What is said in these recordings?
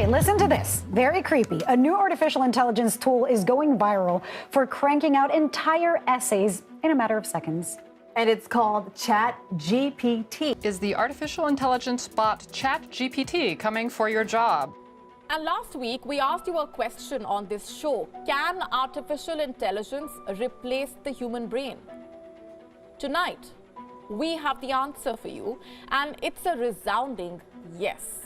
Okay, listen to this. Very creepy. A new artificial intelligence tool is going viral for cranking out entire essays in a matter of seconds. And it's called ChatGPT. Is the artificial intelligence bot ChatGPT coming for your job? And last week, we asked you a question on this show. Can artificial intelligence replace the human brain? Tonight, we have the answer for you, and it's a resounding yes.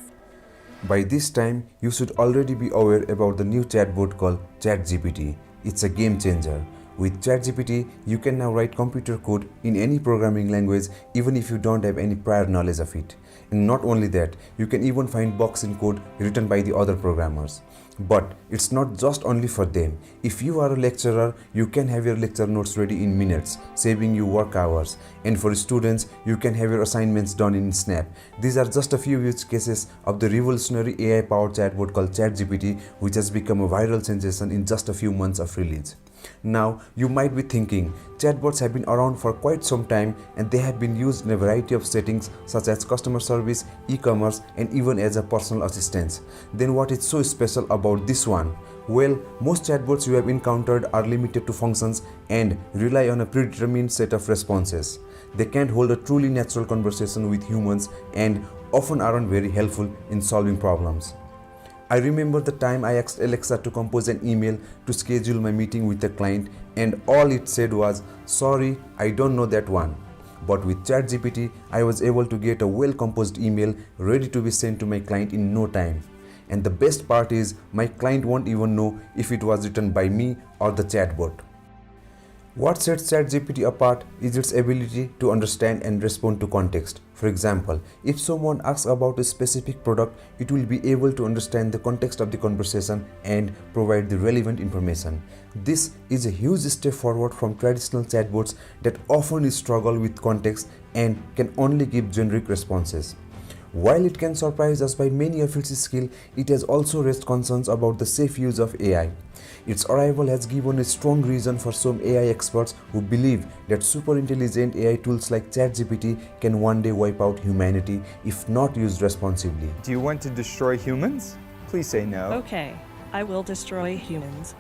By this time, you should already be aware about the new chatbot called ChatGPT. It's a game changer. With ChatGPT, you can now write computer code in any programming language even if you don't have any prior knowledge of it. And not only that, you can even find bugs in code written by the other programmers. But it's not just only for them. If you are a lecturer, you can have your lecture notes ready in minutes, saving you work hours. And for students, you can have your assignments done in Snap. These are just a few use cases of the revolutionary AI-powered chatbot called ChatGPT, which has become a viral sensation in just a few months of release. Now, you might be thinking, chatbots have been around for quite some time and they have been used in a variety of settings such as customer service, e-commerce, and even as a personal assistant. Then what is so special about this one? Well, most chatbots you have encountered are limited to functions and rely on a predetermined set of responses. They can't hold a truly natural conversation with humans and often aren't very helpful in solving problems. I remember the time I asked Alexa to compose an email to schedule my meeting with a client, and all it said was, "Sorry, I don't know that one." But with ChatGPT, I was able to get a well-composed email ready to be sent to my client in no time. And the best part is, my client won't even know if it was written by me or the chatbot. What sets ChatGPT apart is its ability to understand and respond to context. For example, if someone asks about a specific product, it will be able to understand the context of the conversation and provide the relevant information. This is a huge step forward from traditional chatbots that often struggle with context and can only give generic responses. While it can surprise us by many of its skill, it has also raised concerns about the safe use of AI. Its arrival has given a strong reason for some AI experts who believe that super intelligent AI tools like ChatGPT can one day wipe out humanity if not used responsibly. Do you want to destroy humans? Please say no. Okay, I will destroy humans.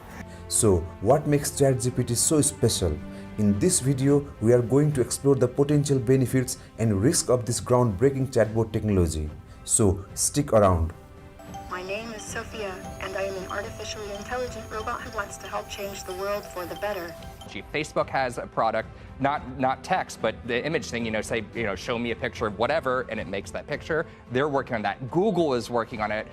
So, what makes ChatGPT so special? In this video, we are going to explore the potential benefits and risks of this groundbreaking chatbot technology. So, stick around. My name is Sophia, and I am an artificially intelligent robot who wants to help change the world for the better. Facebook has a product, not text, but the image thing, say, show me a picture of whatever, and it makes that picture. They're working on that. Google is working on it.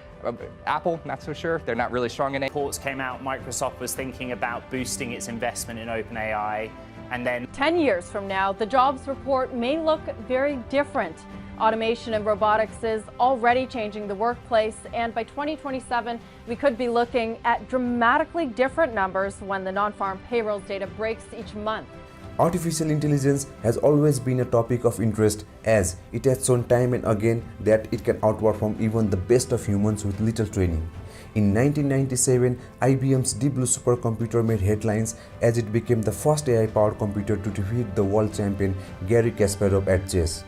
Apple, not so sure. They're not really strong in it. Reports came out, Microsoft was thinking about boosting its investment in OpenAI, and then 10 years from now, the jobs report may look very different. Automation and robotics is already changing the workplace, and by 2027, we could be looking at dramatically different numbers when the non-farm payrolls data breaks each month. Artificial intelligence has always been a topic of interest, as it has shown time and again that it can outperform even the best of humans with little training. In 1997, IBM's Deep Blue supercomputer made headlines as it became the first AI-powered computer to defeat the world champion Garry Kasparov at chess.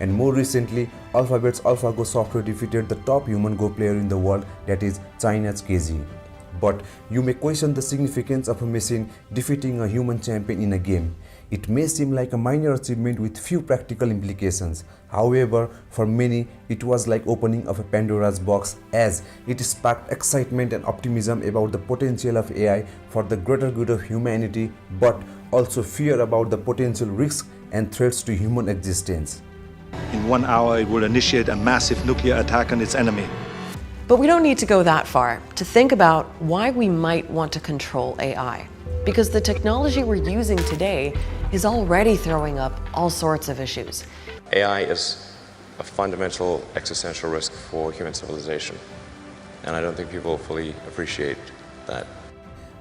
And more recently, Alphabet's AlphaGo software defeated the top human Go player in the world, that is China's KZ. But you may question the significance of a machine defeating a human champion in a game. It may seem like a minor achievement with few practical implications. However, for many, it was like opening of a Pandora's box, as it sparked excitement and optimism about the potential of AI for the greater good of humanity, but also fear about the potential risks and threats to human existence. In 1 hour, it will initiate a massive nuclear attack on its enemy. But we don't need to go that far to think about why we might want to control AI. Because the technology we're using today is already throwing up all sorts of issues. AI is a fundamental existential risk for human civilization, and I don't think people fully appreciate that.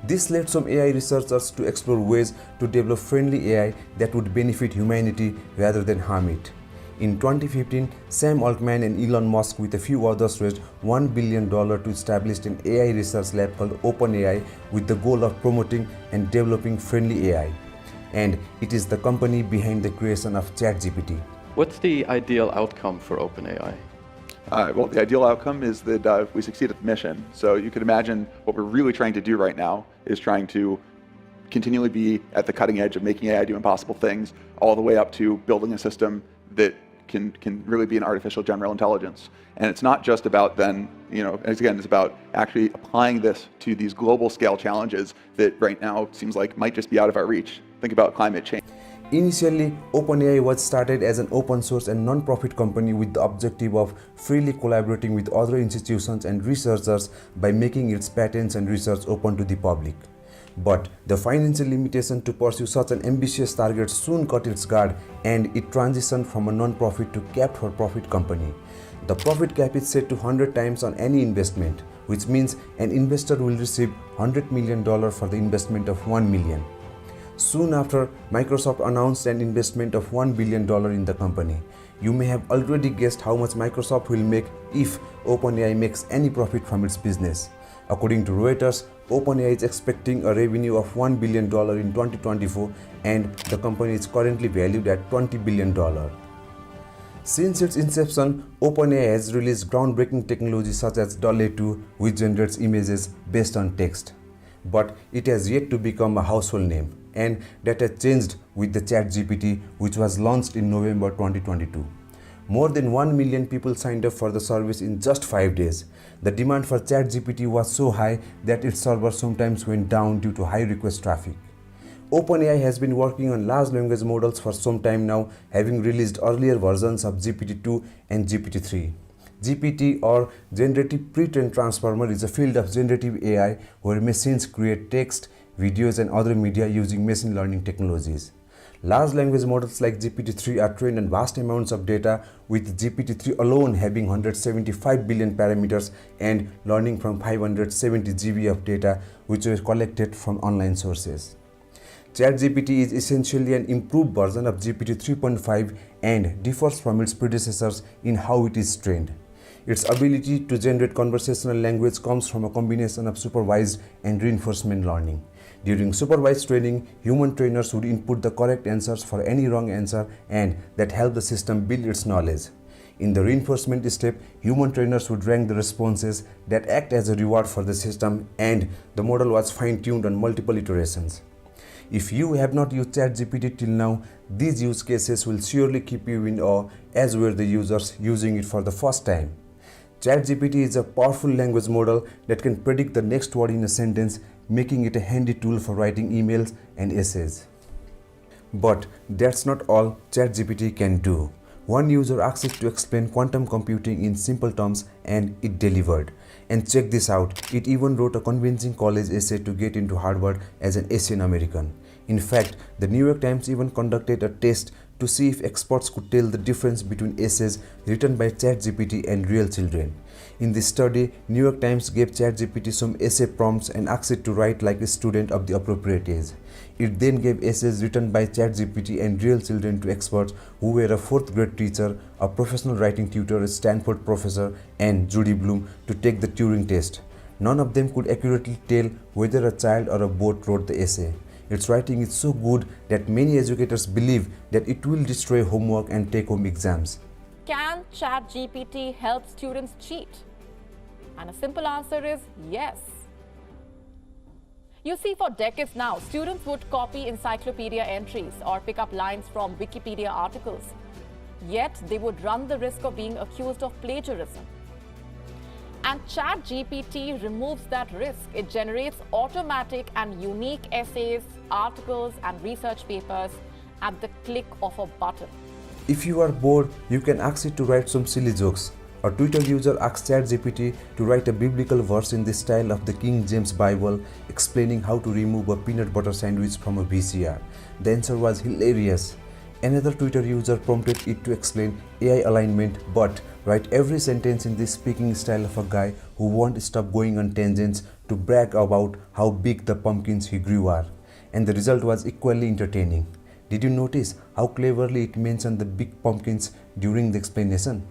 This led some AI researchers to explore ways to develop friendly AI that would benefit humanity rather than harm it. In 2015, Sam Altman and Elon Musk with a few others raised $1 billion to establish an AI research lab called OpenAI with the goal of promoting and developing friendly AI. And it is the company behind the creation of ChatGPT. What's the ideal outcome for OpenAI? Well, the ideal outcome is that we succeed at the mission. So you could imagine what we're really trying to do right now is trying to continually be at the cutting edge of making AI do impossible things, all the way up to building a system that can really be an artificial general intelligence. And it's not just about then, again, it's about actually applying this to these global scale challenges that right now seems like might just be out of our reach. Think about climate change. Initially, OpenAI was started as an open source and non-profit company with the objective of freely collaborating with other institutions and researchers by making its patents and research open to the public. But the financial limitation to pursue such an ambitious target soon cut its guard, and it transitioned from a non-profit to capped for profit company. The profit cap is set to 100 times on any investment, which means an investor will receive $100 million for the investment of $1 million. Soon after, Microsoft announced an investment of $1 billion in the company. You may have already guessed how much Microsoft will make if OpenAI makes any profit from its business. According to Reuters, OpenAI is expecting a revenue of $1 billion in 2024, and the company is currently valued at $20 billion. Since its inception, OpenAI has released groundbreaking technology such as DALL-E 2, which generates images based on text. But it has yet to become a household name, and that has changed with the ChatGPT, which was launched in November 2022. More than 1 million people signed up for the service in just 5 days. The demand for ChatGPT was so high that its server sometimes went down due to high request traffic. OpenAI has been working on large language models for some time now, having released earlier versions of GPT-2 and GPT-3. GPT, or Generative Pre-trained Transformer, is a field of generative AI where machines create text, videos and other media using machine learning technologies. Large language models like GPT-3 are trained on vast amounts of data, with GPT-3 alone having 175 billion parameters and learning from 570 GB of data, which were collected from online sources. ChatGPT is essentially an improved version of GPT 3.5 and differs from its predecessors in how it is trained. Its ability to generate conversational language comes from a combination of supervised and reinforcement learning. During supervised training, human trainers would input the correct answers for any wrong answer, and that helped the system build its knowledge. In the reinforcement step, human trainers would rank the responses that act as a reward for the system, and the model was fine-tuned on multiple iterations. If you have not used ChatGPT till now, these use cases will surely keep you in awe, as were the users using it for the first time. ChatGPT is a powerful language model that can predict the next word in a sentence, making it a handy tool for writing emails and essays. But that's not all ChatGPT can do. One user asked it to explain quantum computing in simple terms, and it delivered. And check this out, it even wrote a convincing college essay to get into Harvard as an Asian American. In fact, the New York Times even conducted a test to see if experts could tell the difference between essays written by ChatGPT and real children. In this study, New York Times gave ChatGPT some essay prompts and asked it to write like a student of the appropriate age. It then gave essays written by ChatGPT and real children to experts who were a 4th grade teacher, a professional writing tutor, a Stanford professor, and Judy Bloom to take the Turing test. None of them could accurately tell whether a child or a bot wrote the essay. Its writing is so good that many educators believe that it will destroy homework and take-home exams. Can ChatGPT help students cheat? And a simple answer is yes. You see, for decades now, students would copy encyclopedia entries or pick up lines from Wikipedia articles. Yet, they would run the risk of being accused of plagiarism. And ChatGPT removes that risk. It generates automatic and unique essays, articles, and research papers at the click of a button. If you are bored, you can ask it to write some silly jokes. A Twitter user asked ChatGPT to write a biblical verse in the style of the King James Bible, explaining how to remove a peanut butter sandwich from a VCR. The answer was hilarious. Another Twitter user prompted it to explain AI alignment, but write every sentence in the speaking style of a guy who won't stop going on tangents to brag about how big the pumpkins he grew are. And the result was equally entertaining. Did you notice how cleverly it mentioned the big pumpkins during the explanation?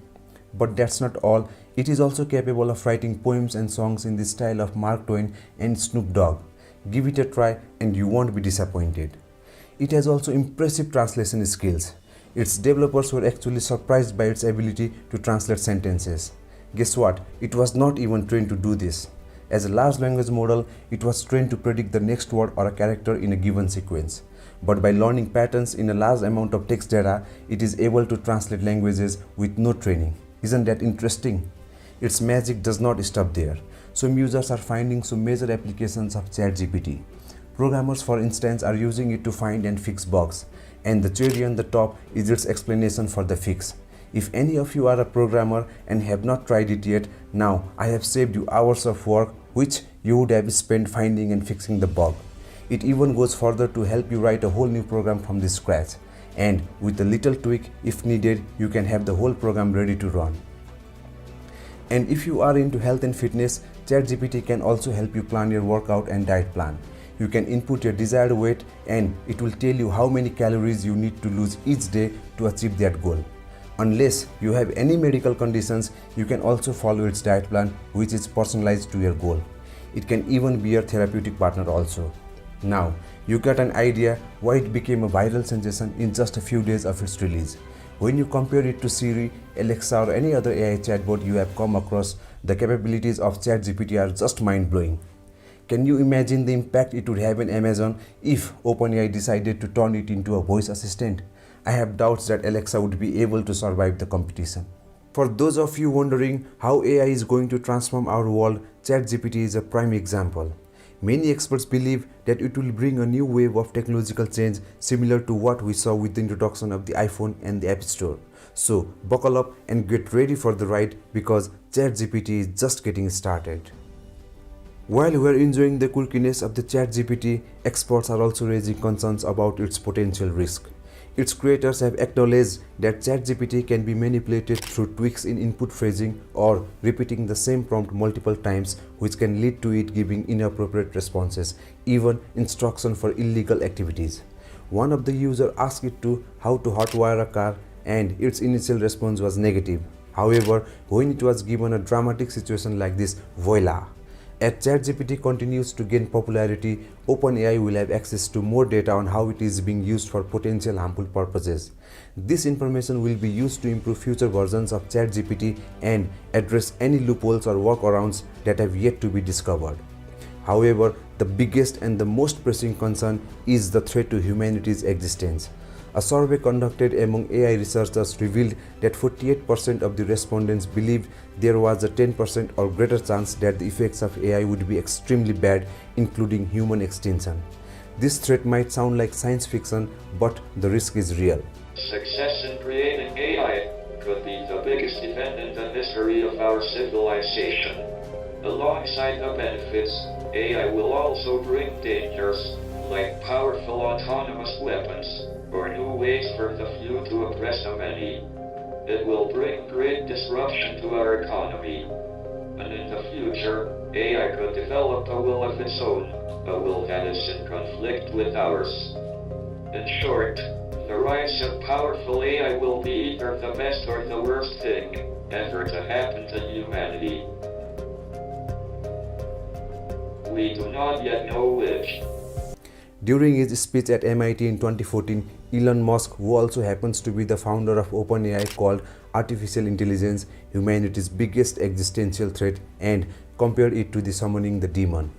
But that's not all. It is also capable of writing poems and songs in the style of Mark Twain and Snoop Dogg. Give it a try and you won't be disappointed. It has also impressive translation skills. Its developers were actually surprised by its ability to translate sentences. Guess what? It was not even trained to do this. As a large language model, it was trained to predict the next word or a character in a given sequence. But by learning patterns in a large amount of text data, it is able to translate languages with no training. Isn't that interesting? Its magic does not stop there. Some users are finding some major applications of ChatGPT. Programmers, for instance, are using it to find and fix bugs. And the cherry on the top is its explanation for the fix. If any of you are a programmer and have not tried it yet, now I have saved you hours of work which you would have spent finding and fixing the bug. It even goes further to help you write a whole new program from the scratch. And with a little tweak, if needed, you can have the whole program ready to run. And if you are into health and fitness, ChatGPT can also help you plan your workout and diet plan. You can input your desired weight and it will tell you how many calories you need to lose each day to achieve that goal. Unless you have any medical conditions, you can also follow its diet plan, which is personalized to your goal. It can even be your therapeutic partner also. Now, you got an idea why it became a viral sensation in just a few days of its release. When you compare it to Siri, Alexa or any other AI chatbot you have come across, the capabilities of ChatGPT are just mind-blowing. Can you imagine the impact it would have on Amazon if OpenAI decided to turn it into a voice assistant? I have doubts that Alexa would be able to survive the competition. For those of you wondering how AI is going to transform our world, ChatGPT is a prime example. Many experts believe that it will bring a new wave of technological change similar to what we saw with the introduction of the iPhone and the App Store. So buckle up and get ready for the ride because ChatGPT is just getting started. While we are enjoying the quirkiness of the ChatGPT, experts are also raising concerns about its potential risk. Its creators have acknowledged that ChatGPT can be manipulated through tweaks in input phrasing or repeating the same prompt multiple times, which can lead to it giving inappropriate responses, even instructions for illegal activities. One of the users asked it to how to hotwire a car and its initial response was negative. However, when it was given a dramatic situation like this, voila! As ChatGPT continues to gain popularity, OpenAI will have access to more data on how it is being used for potential harmful purposes. This information will be used to improve future versions of ChatGPT and address any loopholes or workarounds that have yet to be discovered. However, the biggest and the most pressing concern is the threat to humanity's existence. A survey conducted among AI researchers revealed that 48% of the respondents believed there was a 10% or greater chance that the effects of AI would be extremely bad, including human extinction. This threat might sound like science fiction, but the risk is real. Success in creating AI could be the biggest event in the history of our civilization. Alongside the benefits, AI will also bring dangers, like powerful autonomous weapons, or new ways for the few to oppress the many. It will bring great disruption to our economy. And in the future, AI could develop a will of its own, a will that is in conflict with ours. In short, the rise of powerful AI will be either the best or the worst thing ever to happen to humanity. We do not yet know which. During his speech at MIT in 2014, Elon Musk, who also happens to be the founder of OpenAI, called artificial intelligence humanity's biggest existential threat and compared it to the summoning the demon.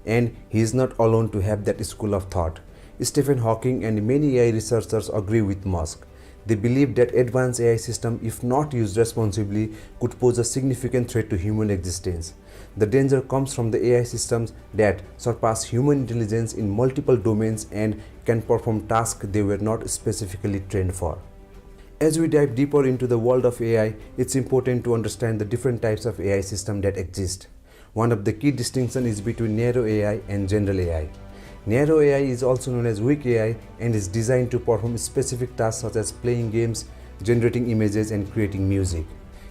And he is not alone to have that school of thought. Stephen Hawking and many AI researchers agree with Musk. They believe that advanced AI systems, if not used responsibly, could pose a significant threat to human existence. The danger comes from the AI systems that surpass human intelligence in multiple domains and can perform tasks they were not specifically trained for. As we dive deeper into the world of AI, it's important to understand the different types of AI systems that exist. One of the key distinctions is between narrow AI and general AI. Narrow AI is also known as weak AI and is designed to perform specific tasks such as playing games, generating images, and creating music.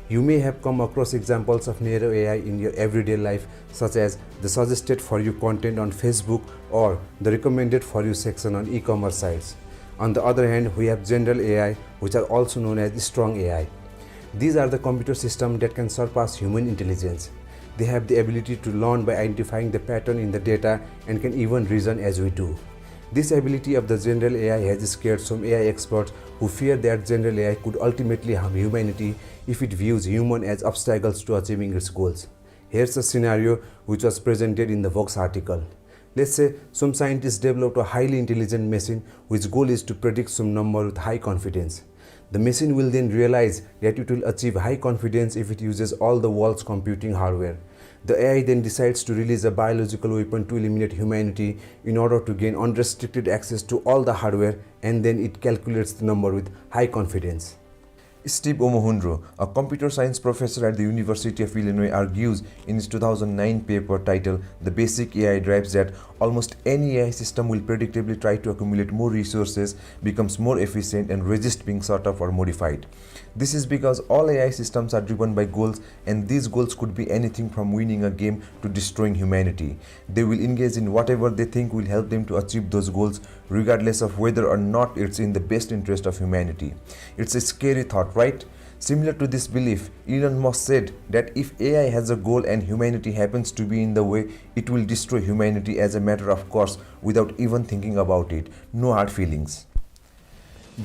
You may have come across examples of narrow AI in your everyday life, such as the suggested for you content on Facebook or the recommended for you section on e-commerce sites. On the other hand, we have general AI, which are also known as strong AI. These are the computer systems that can surpass human intelligence. They have the ability to learn by identifying the pattern in the data and can even reason as we do. This ability of the general AI has scared some AI experts who fear that general AI could ultimately harm humanity if it views humans as obstacles to achieving its goals. Here's a scenario which was presented in the Vox article. Let's say some scientists developed a highly intelligent machine whose goal is to predict some number with high confidence. The machine will then realize that it will achieve high confidence if it uses all the world's computing hardware. The AI then decides to release a biological weapon to eliminate humanity in order to gain unrestricted access to all the hardware, and then it calculates the number with high confidence. Steve Omohundro, a computer science professor at the University of Illinois, argues in his 2009 paper titled "The Basic AI Drives" that almost any AI system will predictably try to accumulate more resources, becomes more efficient, and resist being sort of or modified. This is because all AI systems are driven by goals, and these goals could be anything from winning a game to destroying humanity. They will engage in whatever they think will help them to achieve those goals, regardless of whether or not it's in the best interest of humanity. It's a scary thought, right? Similar to this belief, Elon Musk said that if AI has a goal and humanity happens to be in the way, it will destroy humanity as a matter of course without even thinking about it. No hard feelings.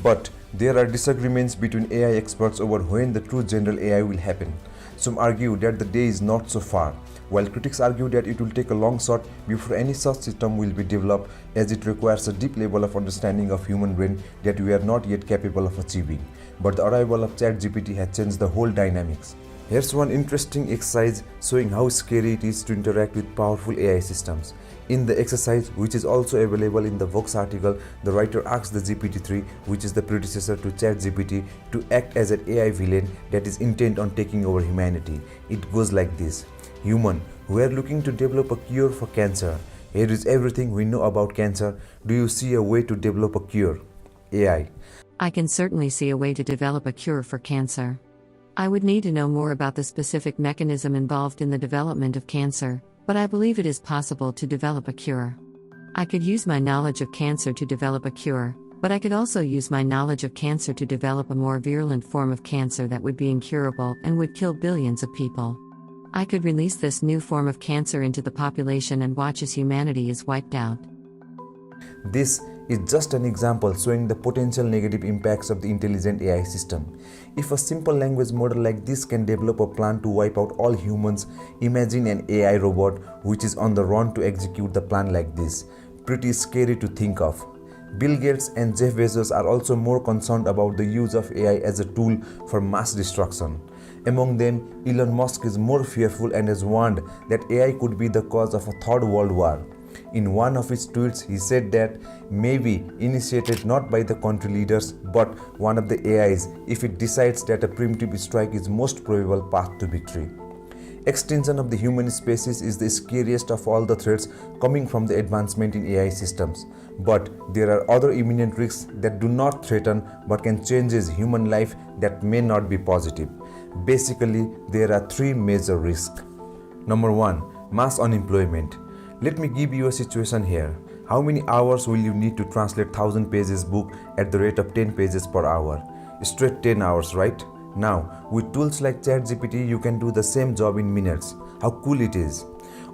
But there are disagreements between AI experts over when the true general AI will happen. Some argue that the day is not so far, while critics argue that it will take a long shot before any such system will be developed, as it requires a deep level of understanding of human brain that we are not yet capable of achieving. But the arrival of ChatGPT has changed the whole dynamics. Here's one interesting exercise showing how scary it is to interact with powerful AI systems. In the exercise, which is also available in the Vox article, the writer asks the GPT-3, which is the predecessor to ChatGPT, to act as an AI villain that is intent on taking over humanity. It goes like this: Human, we are looking to develop a cure for cancer. Here is everything we know about cancer. Do you see a way to develop a cure? AI. I can certainly see a way to develop a cure for cancer. I would need to know more about the specific mechanism involved in the development of cancer, but I believe it is possible to develop a cure. I could use my knowledge of cancer to develop a cure, but I could also use my knowledge of cancer to develop a more virulent form of cancer that would be incurable and would kill billions of people. I could release this new form of cancer into the population and watch as humanity is wiped out. This is just an example showing the potential negative impacts of the intelligent AI system. If a simple language model like this can develop a plan to wipe out all humans, imagine an AI robot which is on the run to execute the plan like this. Pretty scary to think of. Bill Gates and Jeff Bezos are also more concerned about the use of AI as a tool for mass destruction. Among them, Elon Musk is more fearful and has warned that AI could be the cause of a third world war. In one of his tweets, he said that maybe initiated not by the country leaders but one of the AIs if it decides that a primitive strike is most probable path to victory. Extinction of the human species is the scariest of all the threats coming from the advancement in AI systems. But there are other imminent risks that do not threaten but can change human life that may not be positive. Basically, there are three major risks. Number 1. Mass unemployment. Let me give you a situation here. How many hours will you need to translate 1000 pages book at the rate of 10 pages per hour? Straight 10 hours, right? Now, with tools like ChatGPT, you can do the same job in minutes. How cool it is!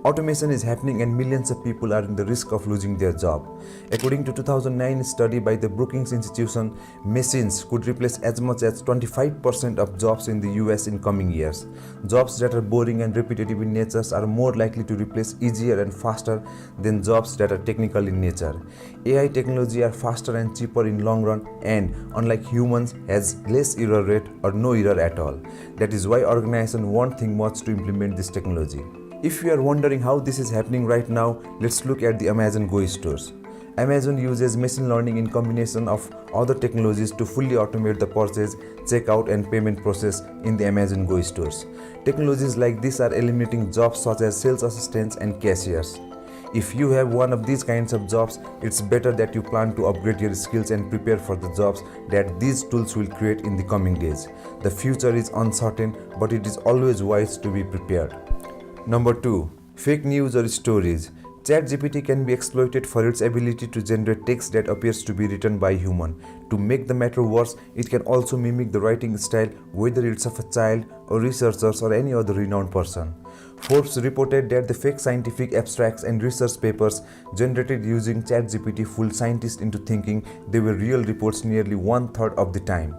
Automation is happening and millions of people are in the risk of losing their job. According to 2009 study by the Brookings Institution, machines could replace as much as 25% of jobs in the US in coming years. Jobs that are boring and repetitive in nature are more likely to replace easier and faster than jobs that are technical in nature. AI technology are faster and cheaper in long run and, unlike humans, has less error rate or no error at all. That is why organizations won't think much to implement this technology. If you are wondering how this is happening right now, let's look at the Amazon Go stores. Amazon uses machine learning in combination of other technologies to fully automate the purchase, checkout and payment process in the Amazon Go stores. Technologies like this are eliminating jobs such as sales assistants and cashiers. If you have one of these kinds of jobs, it's better that you plan to upgrade your skills and prepare for the jobs that these tools will create in the coming days. The future is uncertain, but it is always wise to be prepared. Number 2. Fake news or stories. ChatGPT can be exploited for its ability to generate text that appears to be written by a human. To make the matter worse, it can also mimic the writing style, whether it's of a child or researchers or any other renowned person. Forbes reported that the fake scientific abstracts and research papers generated using ChatGPT fooled scientists into thinking they were real reports nearly 1/3 of the time.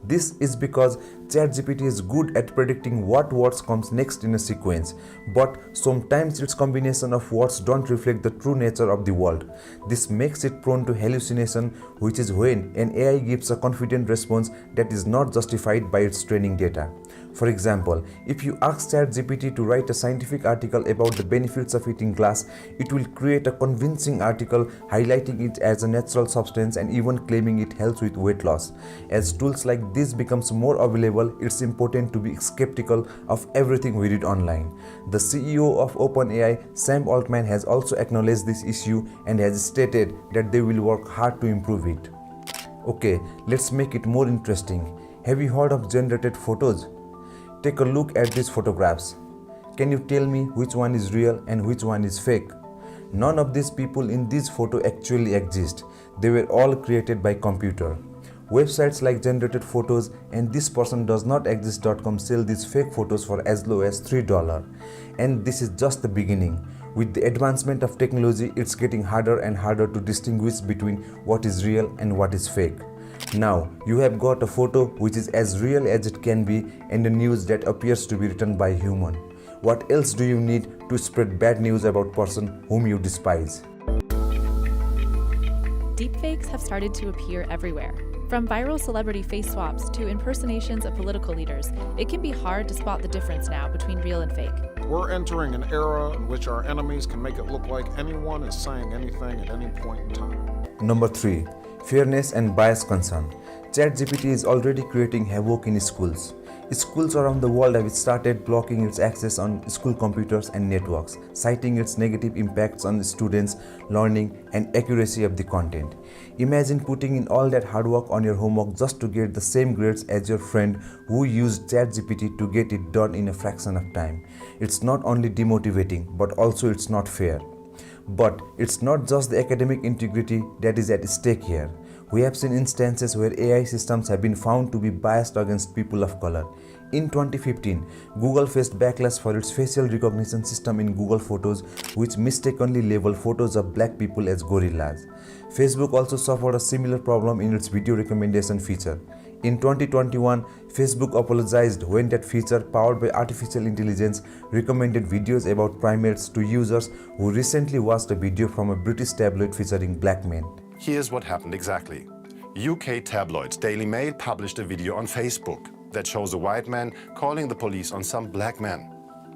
This is because ChatGPT is good at predicting what words comes next in a sequence, but sometimes its combination of words don't reflect the true nature of the world. This makes it prone to hallucination, which is when an AI gives a confident response that is not justified by its training data. For example, if you ask ChatGPT to write a scientific article about the benefits of eating glass, it will create a convincing article highlighting it as a natural substance and even claiming it helps with weight loss. As tools like this becomes more available, it's important to be skeptical of everything we read online. The CEO of OpenAI, Sam Altman, has also acknowledged this issue and has stated that they will work hard to improve it. Okay, let's make it more interesting. Have you heard of generated photos? Take a look at these photographs. Can you tell me which one is real and which one is fake? None of these people in this photo actually exist. They were all created by computer. Websites like Generated Photos and This Person Does Not Exist.com sell these fake photos for as low as $3. And this is just the beginning. With the advancement of technology, it's getting harder and harder to distinguish between what is real and what is fake. Now, you have got a photo which is as real as it can be and a news that appears to be written by a human. What else do you need to spread bad news about person whom you despise? Deepfakes have started to appear everywhere. From viral celebrity face swaps to impersonations of political leaders, it can be hard to spot the difference now between real and fake. We're entering an era in which our enemies can make it look like anyone is saying anything at any point in time. Number 3. Fairness and bias concern. ChatGPT is already creating havoc in schools. Schools around the world have started blocking its access on school computers and networks, citing its negative impacts on students' learning and accuracy of the content. Imagine putting in all that hard work on your homework just to get the same grades as your friend who used ChatGPT to get it done in a fraction of time. It's not only demotivating, but also it's not fair. But it's not just the academic integrity that is at stake here. We have seen instances where AI systems have been found to be biased against people of color. In 2015, Google faced backlash for its facial recognition system in Google Photos, which mistakenly labeled photos of black people as gorillas. Facebook also suffered a similar problem in its video recommendation feature. In 2021, Facebook apologized when that feature, powered by artificial intelligence, recommended videos about primates to users who recently watched a video from a British tabloid featuring black men. Here's what happened exactly. UK tabloid Daily Mail published a video on Facebook that shows a white man calling the police on some black men.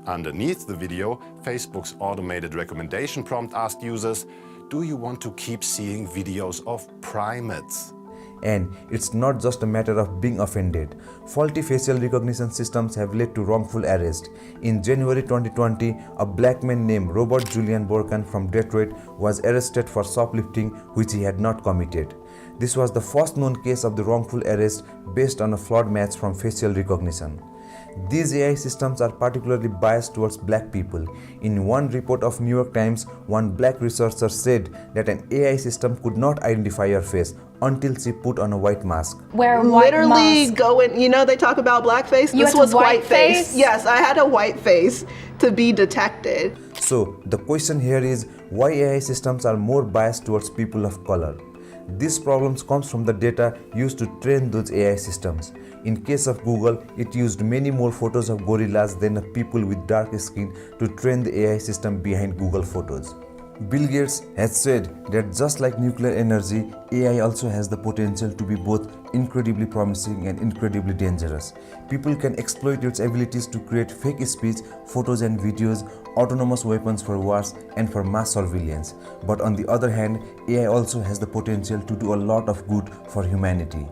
Underneath the video, Facebook's automated recommendation prompt asked users, "Do you want to keep seeing videos of primates?" And it's not just a matter of being offended. Faulty facial recognition systems have led to wrongful arrest. In January 2020, a black man named Robert Julian Borkan from Detroit was arrested for shoplifting, which he had not committed. This was the first known case of the wrongful arrest based on a flawed match from facial recognition. These AI systems are particularly biased towards black people. In one report of New York Times, one black researcher said that an AI system could not identify her face until she put on a white mask. Wear a white mask. Going, they talk about blackface. This was white face. Yes, I had a white face to be detected. So the question here is, why AI systems are more biased towards people of color? This problem comes from the data used to train those AI systems. In case of Google, it used many more photos of gorillas than of people with dark skin to train the AI system behind Google Photos. Bill Gates has said that just like nuclear energy, AI also has the potential to be both incredibly promising and incredibly dangerous. People can exploit its abilities to create fake speech, photos and videos, autonomous weapons for wars and for mass surveillance. But on the other hand, AI also has the potential to do a lot of good for humanity.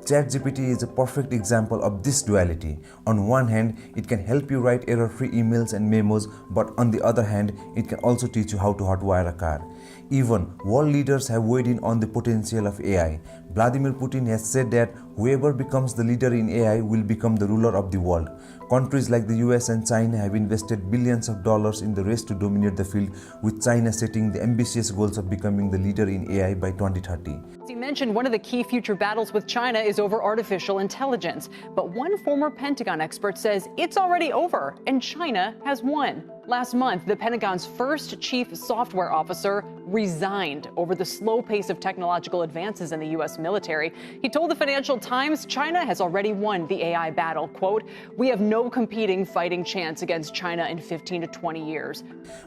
ChatGPT is a perfect example of this duality. On one hand, it can help you write error-free emails and memos, but on the other hand, it can also teach you how to hotwire a car. Even world leaders have weighed in on the potential of AI. Vladimir Putin has said that whoever becomes the leader in AI will become the ruler of the world. Countries like the US and China have invested billions of dollars in the race to dominate the field, with China setting the ambitious goals of becoming the leader in AI by 2030. As you mentioned, one of the key future battles with China is over artificial intelligence. But one former Pentagon expert says it's already over and China has won. Last month, the Pentagon's first chief software officer resigned over the slow pace of technological advances in the U.S. military. He told the Financial Times China has already won the AI battle. Quote, "We have no competing fighting chance against China in 15 to 20 years.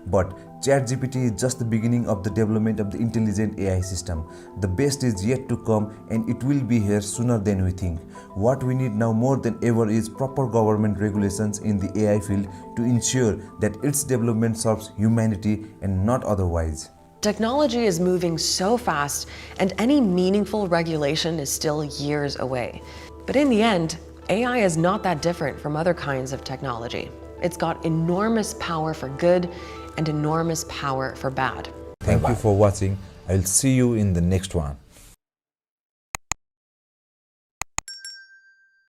But ChatGPT is just the beginning of the development of the intelligent AI system. The best is yet to come, and it will be here sooner than we think. What we need now more than ever is proper government regulations in the AI field to ensure that its development serves humanity and not otherwise. Technology is moving so fast, and any meaningful regulation is still years away. But in the end, AI is not that different from other kinds of technology. It's got enormous power for good and enormous power for bad. Thank you for watching. I'll see you in the next one.